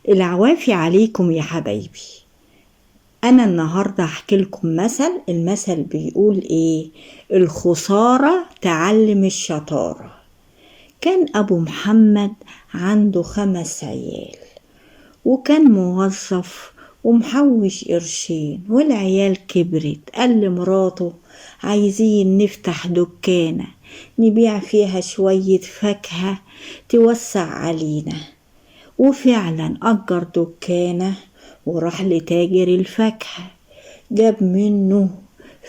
العوافي عليكم يا حبايبي. أنا النهاردة هحكي لكم المثل بيقول إيه؟ الخسارة تعلم الشطارة. كان أبو محمد عنده 5 عيال، وكان موظف ومحوش قرشين، والعيال كبرت. قال لمراته: عايزين نفتح دكانة نبيع فيها شوية فاكهة توسع علينا. وفعلا أجر دكانة وراح لتاجر الفاكهة، جاب منه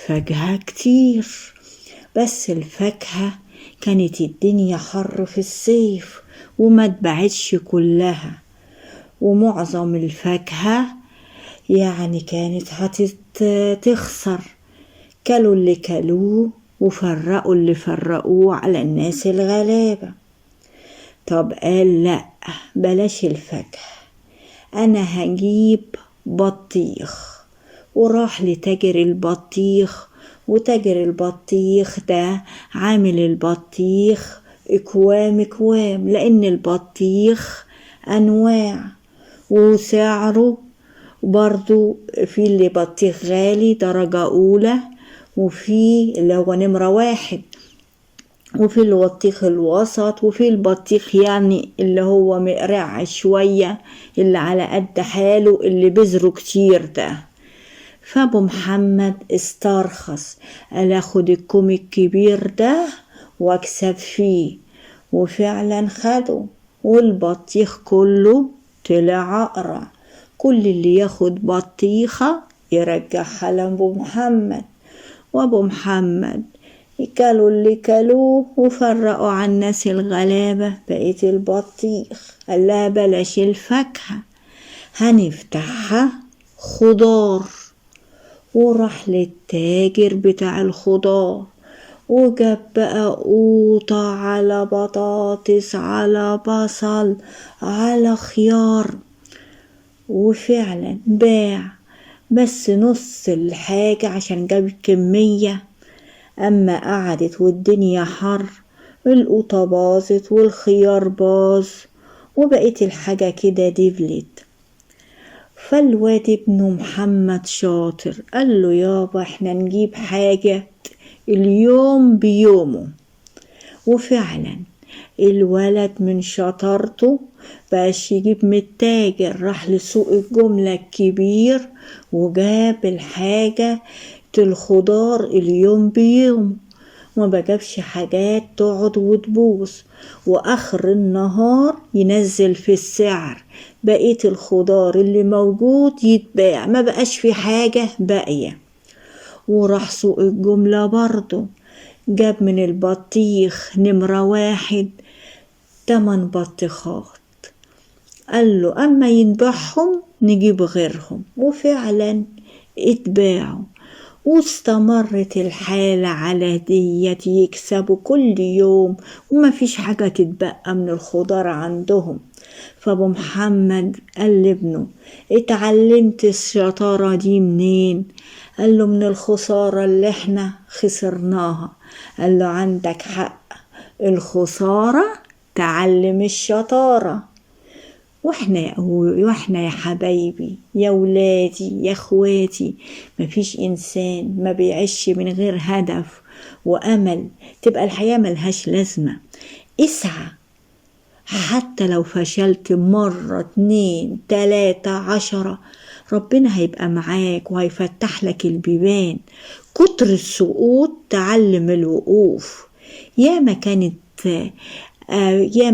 فاكهة كتير. بس الفاكهة كانت الدنيا حر في الصيف وما اتباعتش كلها، ومعظم الفاكهة كانت هتخسر. كلوا اللي كلوه وفرقوا اللي فرقوه على الناس الغلابة. طب قال: لأ، بلاش الفاكهة، أنا هجيب بطيخ. وراح لتاجر البطيخ، وتاجر البطيخ ده عامل البطيخ اكوام اكوام، لأن البطيخ أنواع وسعره برضو. في اللي بطيخ غالي درجة أولى، وفي اللي هو نمرة 1، وفي البطيخ الوسط، وفي البطيخ اللي هو مقرع شوية، اللي على قد حاله، اللي بذره كتير ده. فابو محمد استرخص، قال: اخد الكوم الكبير ده واكسب فيه. وفعلا خده، والبطيخ كله طلع اقرع. كل اللي ياخد بطيخة يرجعها لابو محمد، وابو محمد كلوا اللي كلوه وفرقوا عن الناس الغلابة بقية البطيخ. قال لها: بلاش الفاكهة، هنفتحها خضار. وراح للتاجر بتاع الخضار، وجاب بقى قوطة على بطاطس على بصل على خيار. وفعلا باع بس نص الحاجة عشان جاب كمية. أما قعدت والدنيا حر، القوطة باظت والخيار باظ، وبقيت الحاجة كده دبلت. فالواد ابنه محمد شاطر قال له: يابا، احنا نجيب حاجة اليوم بيومه. وفعلا الولد من شطارته بقاش يجيب من التاجر، راح لسوق الجملة الكبير وجاب الحاجة الخضار اليوم بيوم، وما بجابش حاجات تقعد وتبوظ. واخر النهار ينزل في السعر، بقية الخضار اللي موجود يتباع، ما بقاش في حاجة باقية. وراح سوق الجملة برضو، جاب من البطيخ نمرة 1 8 بطيخات. قال له: اما ينباعهم نجيب غيرهم. وفعلا اتباعوا، واستمرت الحالة على ديت، يكسبوا كل يوم وما فيش حاجة تتبقى من الخضار عندهم. فابو محمد قال لابنه: اتعلمت الشطارة دي منين؟ قال له: من الخسارة اللي احنا خسرناها. قال له: عندك حق، الخسارة تعلم الشطارة. واحنا يا حبايبي، يا ولادي، يا اخواتي، مفيش انسان ما بيعيش من غير هدف وامل، تبقى الحياة ملهاش لازمة. اسعى، حتى لو فشلت مرة 2 3 10، ربنا هيبقى معاك وهيفتح لك البيبان. كتر السقوط تعلم الوقوف. ياما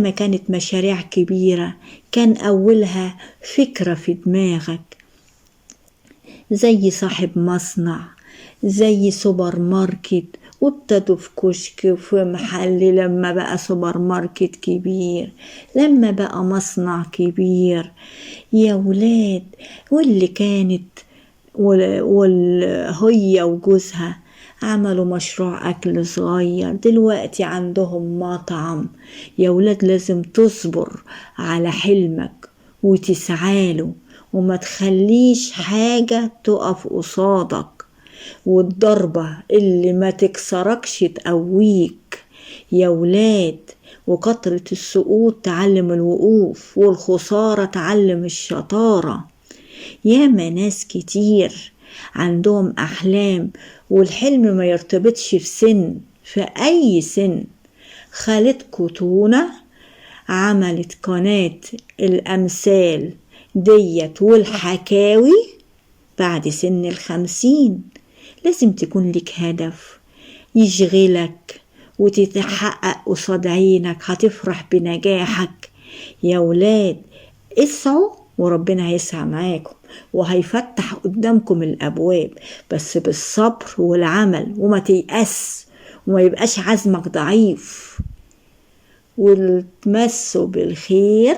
كانت مشاريع كبيرة كان أولها فكرة في دماغك، زي صاحب مصنع، زي سوبر ماركت، وابتدوا في كشك وفي محل، لما بقى سوبر ماركت كبير، لما بقى مصنع كبير يا ولاد. واللي كانت هي وجوزها عملوا مشروع أكل صغير، دلوقتي عندهم مطعم. يا ولاد، لازم تصبر على حلمك وتسعاله، وما تخليش حاجة تقف قصادك، والضربة اللي ما تكسركش تقويك. يا ولاد، وكترة السقوط تعلم الوقوف، والخسارة تعلم الشطارة. ياما ناس كتير عندهم أحلام والحلم ما يرتبطش في سن، في أي سن. خالتكو تونة عملت قناة الأمثال ديت والحكاوي بعد سن 50. لازم تكون لك هدف يشغلك وتتحقق قصاد عينك، هتفرح بنجاحك. يا ولاد اسعوا وربنا هيسعى معاكم وهيفتح قدامكم الأبواب، بس بالصبر والعمل، وما تيأس وما يبقاش عزمك ضعيف. والتمسوا بالخير